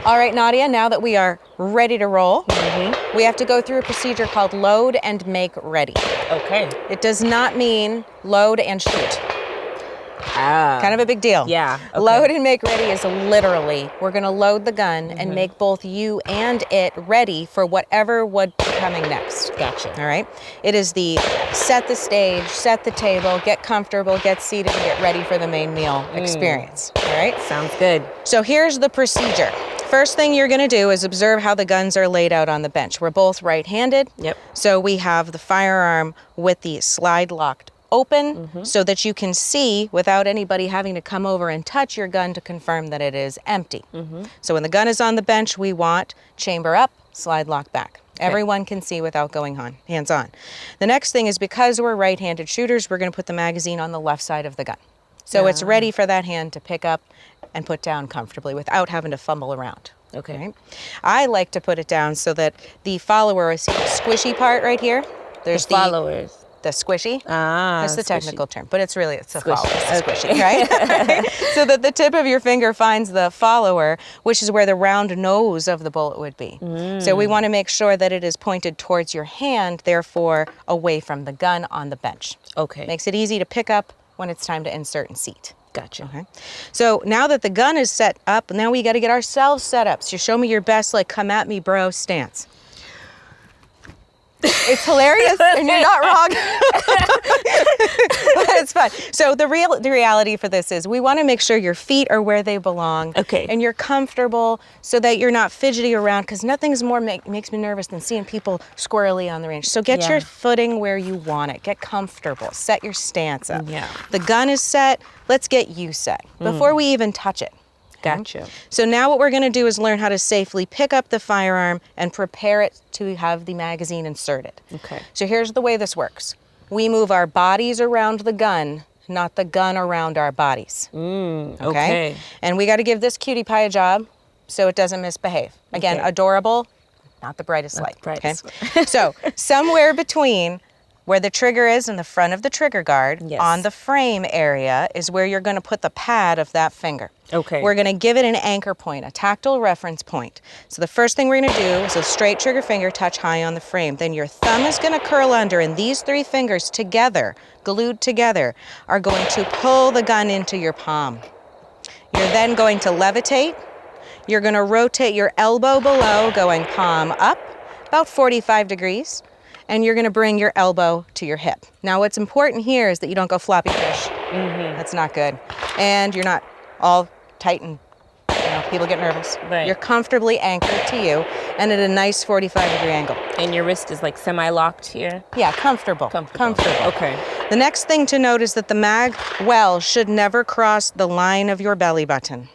All right, Nadia, now that we are ready to roll, we have to go through a procedure called load and make ready. Okay. It does not mean load and shoot. Kind of a big deal. Yeah. Okay. Load and make ready is literally, we're going to load the gun and make both you and it ready for whatever would be coming next. Gotcha. All right? It is the set the stage, set the table, get comfortable, get seated, and get ready for the main meal experience. All right? Sounds good. So here's the procedure. First thing you're going to do is observe how the guns are laid out on the bench. We're both right-handed. Yep. So we have the firearm with the slide locked open so that you can see without anybody having to come over and touch your gun to confirm that it is empty. So when the gun is on the bench, we want chamber up, slide lock back. Everyone can see without going on, hands on. The next thing is, because we're right-handed shooters, we're going to put the magazine on the left side of the gun. So it's ready for that hand to pick up and put down comfortably without having to fumble around. Okay. Right? I like to put it down so that the follower, see the squishy part right here? There's The followers. the squishy. Ah, That's the squishy. technical term, but it's a Squishy. follower. It's Okay. squishy, right? So that the tip of your finger finds the follower, which is where the round nose of the bullet would be. So we want to make sure that it is pointed towards your hand, therefore away from the gun on the bench. Okay. Makes it easy to pick up when it's time to insert and seat. Gotcha. Okay. So now that the gun is set up, now we got to get ourselves set up. So show me your best, like, come at me, bro, stance. It's hilarious, and you're not wrong. But it's fun. So the reality for this is we want to make sure your feet are where they belong. Okay. And you're comfortable so that you're not fidgety around, because nothing's more makes me nervous than seeing people squirrely on the range. So get your footing where you want it. Get comfortable. Set your stance up. Yeah. The gun is set. Let's get you set before we even touch it. Gotcha. So now what we're going to do is learn how to safely pick up the firearm and prepare it to have the magazine inserted. Okay. So here's the way this works. We move our bodies around the gun, not the gun around our bodies. Okay. And we got to give this cutie pie a job so it doesn't misbehave. Again, Okay. adorable, not the brightest light. brightest Okay. So somewhere between where the trigger is and the front of the trigger guard, Yes. on the frame area, is where you're going to put the pad of that finger. Okay. We're going to give it an anchor point, a tactile reference point. So the first thing we're going to do is a straight trigger finger touch high on the frame. Then your thumb is going to curl under, and these three fingers together, glued together, are going to pull the gun into your palm. You're then going to levitate. You're going to rotate your elbow below, going palm up, about 45 degrees. And you're going to bring your elbow to your hip. Now, what's important here is that you don't go floppy fish. That's not good. And you're not all tight and, people get nervous. Right. You're comfortably anchored to you and at a nice 45-degree angle. And your wrist is like semi-locked here? Yeah, comfortable. Okay. The next thing to note is that the mag well should never cross the line of your belly button.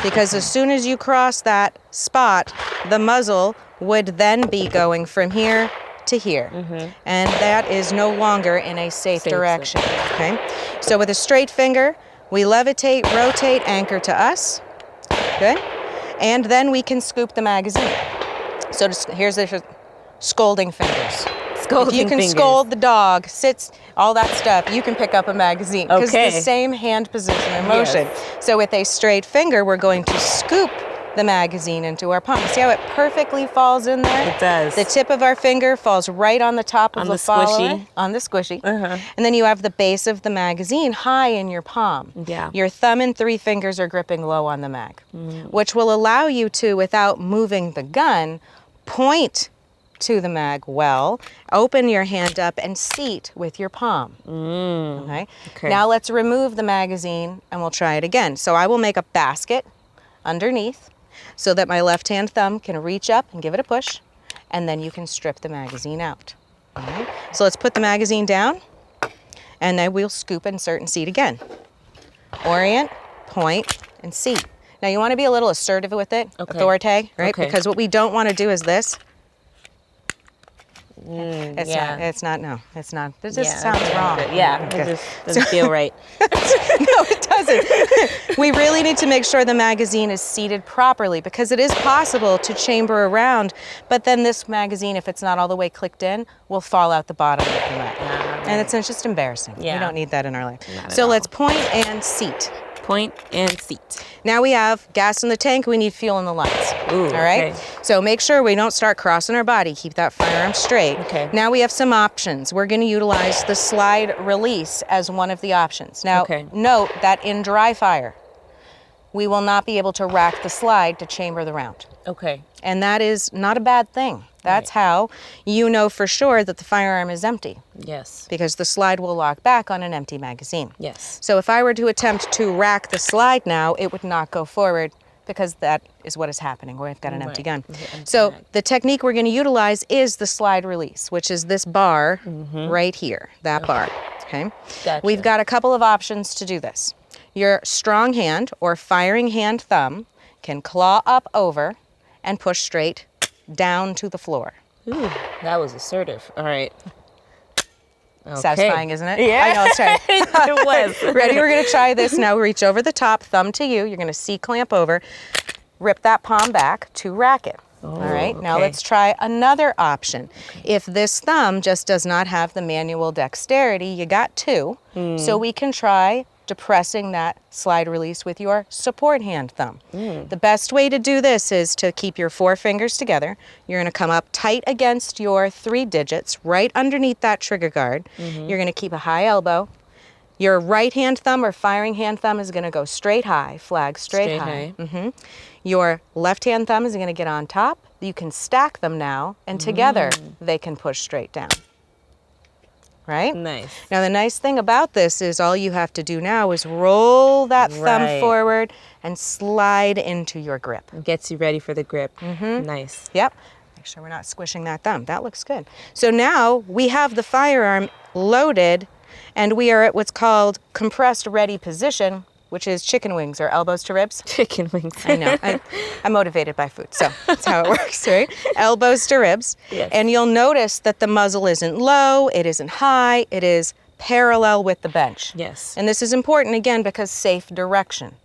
Because as soon as you cross that spot, the muzzle would then be going from here to here. And that is no longer in a safe direction. Okay? So with a straight finger, we levitate, rotate, anchor to us. Good? And then we can scoop the magazine. So here's the scolding fingers. If you can scold the dog, sits, all that stuff, you can pick up a magazine. Because it's the same hand position and motion. Yes. So with a straight finger, we're going to scoop the magazine into our palm. See how it perfectly falls in there? It does. The tip of our finger falls right on the top of the follower, on the squishy. And then you have the base of the magazine high in your palm. Yeah. Your thumb and three fingers are gripping low on the mag, which will allow you to, without moving the gun, point to the mag well, open your hand up, and seat with your palm. Okay? Now let's remove the magazine and we'll try it again. So I will make a basket underneath so that my left-hand thumb can reach up and give it a push, and then you can strip the magazine out. All right? So let's put the magazine down, and then we'll scoop, insert, and seat again. Orient, point, and seat. Now you want to be a little assertive with it, authoritative, right? Because what we don't want to do is this. It's not. This just sounds wrong. Yeah, it just doesn't feel right. No, it doesn't. We really need to make sure the magazine is seated properly, because it is possible to chamber around, but then this magazine, if it's not all the way clicked in, will fall out the bottom of the mag. And it's just embarrassing. We don't need that in our life. So let's point and seat. point and seat. Now we have gas in the tank, we need fuel in the lines. Ooh, all right? okay. So make sure we don't start crossing our body. Keep that firearm straight. Okay. Now we have some options. We're going to utilize the slide release as one of the options. Now, Okay. note that in dry fire, we will not be able to rack the slide to chamber the round. Okay. And that is not a bad thing. That's how you know for sure that the firearm is empty, Yes. because the slide will lock back on an empty magazine. Yes. So if I were to attempt to rack the slide now, it would not go forward, because that is what is happening where I've got an empty gun. So the technique we're going to utilize is the slide release, which is this bar right here, that bar. Okay. Gotcha. We've got a couple of options to do this. Your strong hand or firing hand thumb can claw up over and push straight down to the floor. Ooh, that was assertive. All right. Okay. Satisfying, isn't it? Yeah. I know, it's right. It was. Ready? We're going to try this now. Reach over the top, thumb to you. You're going to C-clamp over. Rip that palm back to rack it. All right. Now okay. let's try another option. If this thumb just does not have the manual dexterity, you got two. So we can try depressing that slide release with your support hand thumb. The best way to do this is to keep your 4 fingers together. You're going to come up tight against your 3 digits, right underneath that trigger guard. You're going to keep a high elbow. Your right hand thumb or firing hand thumb is going to go straight high, flag straight high. Your left hand thumb is going to get on top. You can stack them now, and together they can push straight down. Right? Nice. Now the nice thing about this is all you have to do now is roll that thumb Right. forward and slide into your grip. Gets you ready for the grip. Nice. Yep. Make sure we're not squishing that thumb. That looks good. So now we have the firearm loaded, and we are at what's called compressed ready position, which is chicken wings or elbows to ribs. Chicken wings. I know. I'm motivated by food, so that's how it works, right? Elbows to ribs. Yes. And you'll notice that the muzzle isn't low, it isn't high, it is parallel with the bench. Yes. And this is important, again, because safe direction.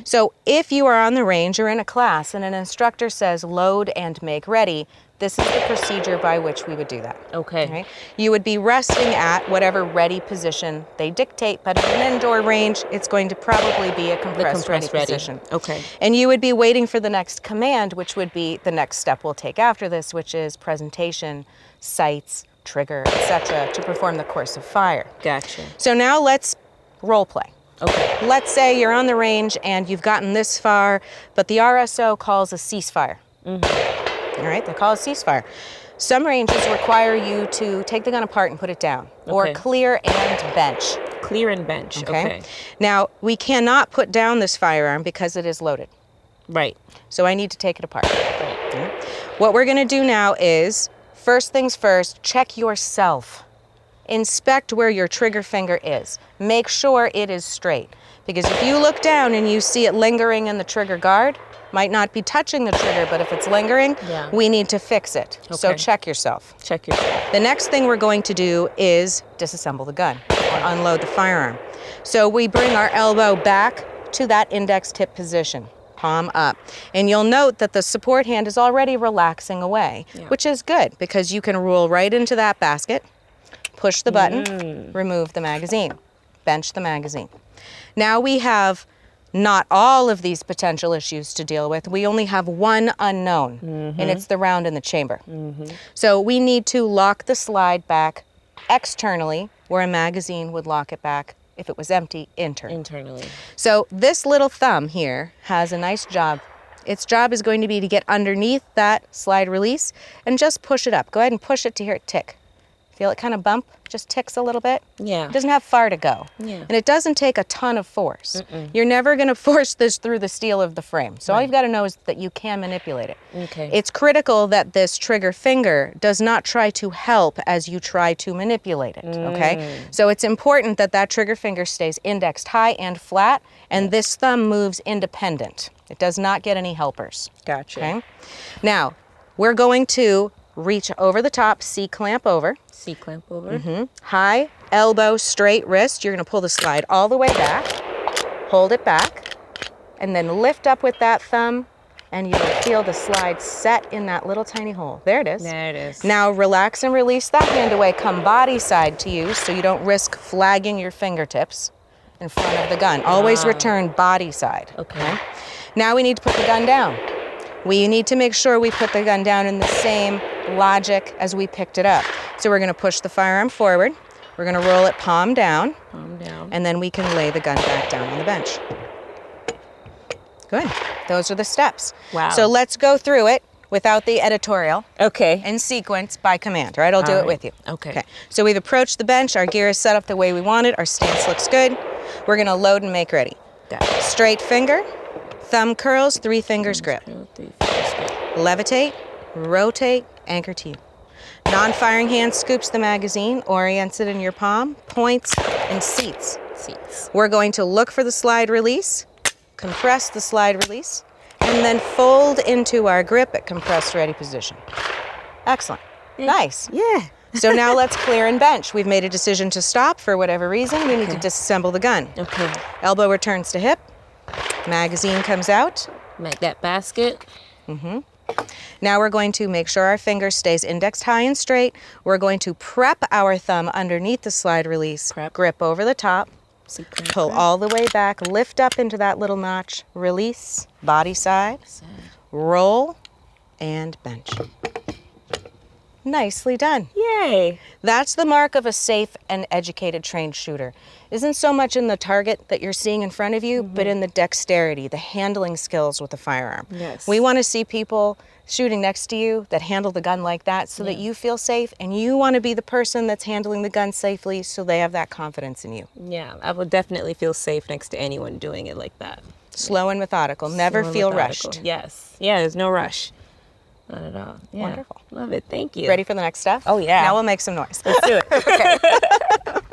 So if you are on the range or in a class and an instructor says load and make ready, this is the procedure by which we would do that. Okay. Right? You would be resting at whatever ready position they dictate, but in an indoor range, it's going to probably be a compressed ready position. Okay. And you would be waiting for the next command, which would be the next step we'll take after this, which is presentation, sights, trigger, etc., to perform the course of fire. Gotcha. So now let's role play. Okay. Let's say you're on the range and you've gotten this far, but the RSO calls a ceasefire. All right, they call a ceasefire. Some ranges require you to take the gun apart and put it down, or Okay. clear and bench. Clear and bench. Okay. Now, we cannot put down this firearm because it is loaded. Right. So I need to take it apart. Okay. What we're going to do now is, first things first, check yourself. Inspect where your trigger finger is. Make sure it is straight. Because if you look down and you see it lingering in the trigger guard, might not be touching the trigger, but if it's lingering, Yeah. we need to fix it. So Okay. check yourself. Check yourself. The next thing we're going to do is disassemble the gun or unload the firearm. So we bring our elbow back to that index tip position, palm up. And you'll note that the support hand is already relaxing away, which is good because you can roll right into that basket, push the button, remove the magazine, bench the magazine. Now we have not all of these potential issues to deal with. We only have one unknown, and it's the round in the chamber. So we need to lock the slide back externally, where a magazine would lock it back if it was empty internally. Internally. So this little thumb here has a nice job. Its job is going to be to get underneath that slide release and just push it up. Go ahead and push it to hear it tick. Feel it kind of bump? Just ticks a little bit. Yeah. It doesn't have far to go. Yeah. And it doesn't take a ton of force. You're never going to force this through the steel of the frame. So all you've got to know is that you can manipulate it. Okay. It's critical that this trigger finger does not try to help as you try to manipulate it, okay? So it's important that that trigger finger stays indexed high and flat, and this thumb moves independent. It does not get any helpers. Gotcha. Okay? Now, we're going to reach over the top, C-clamp over. C-clamp over. High, elbow, straight wrist. You're going to pull the slide all the way back, hold it back, and then lift up with that thumb, and you will feel the slide set in that little tiny hole. There it is. There it is. Now relax and release that hand away. Come body side to you so you don't risk flagging your fingertips. in front of the gun. Always return body side. Okay. Now we need to put the gun down. We need to make sure we put the gun down in the same logic as we picked it up. So we're going to push the firearm forward. We're going to roll it palm down. Palm down. And then we can lay the gun back down on the bench. Good. Those are the steps. Wow. So let's go through it without the editorial. Okay. In sequence by command, all right? I'll do it with you. Okay. So we've approached the bench. Our gear is set up the way we want it. Our stance looks good. We're going to load and make ready. Got it. Straight finger, thumb curls, 3 fingers grip. 3 fingers grip. Levitate, rotate, anchor to you. Non-firing hand scoops the magazine, orients it in your palm, points, and seats. Seats. We're going to look for the slide release, compress the slide release, and then fold into our grip at compressed ready position. Excellent. Nice. Yeah. So now let's clear and bench. We've made a decision to stop for whatever reason. We need to disassemble the gun. Okay. Elbow returns to hip. Magazine comes out. Make that basket. Now we're going to make sure our finger stays indexed high and straight. We're going to prep our thumb underneath the slide release. Prep. Grip over the top. Sequence. Pull all the way back. Lift up into that little notch. Release. Body side. Roll. And bench. Nicely done. Yay. That's the mark of a safe and educated trained shooter. Isn't so much in the target that you're seeing in front of you, but in the dexterity, the handling skills with the firearm. Yes. We want to see people shooting next to you that handle the gun like that so that you feel safe, and you want to be the person that's handling the gun safely so they have that confidence in you. Yeah, I would definitely feel safe next to anyone doing it like that. Slow and methodical. Never Slow and feel methodical. rushed. Yes. Yeah, there's no rush. Not at all. Yeah. Wonderful. Love it. Thank you. Ready for the next step? Oh, yeah. Now we'll make some noise. Let's do it.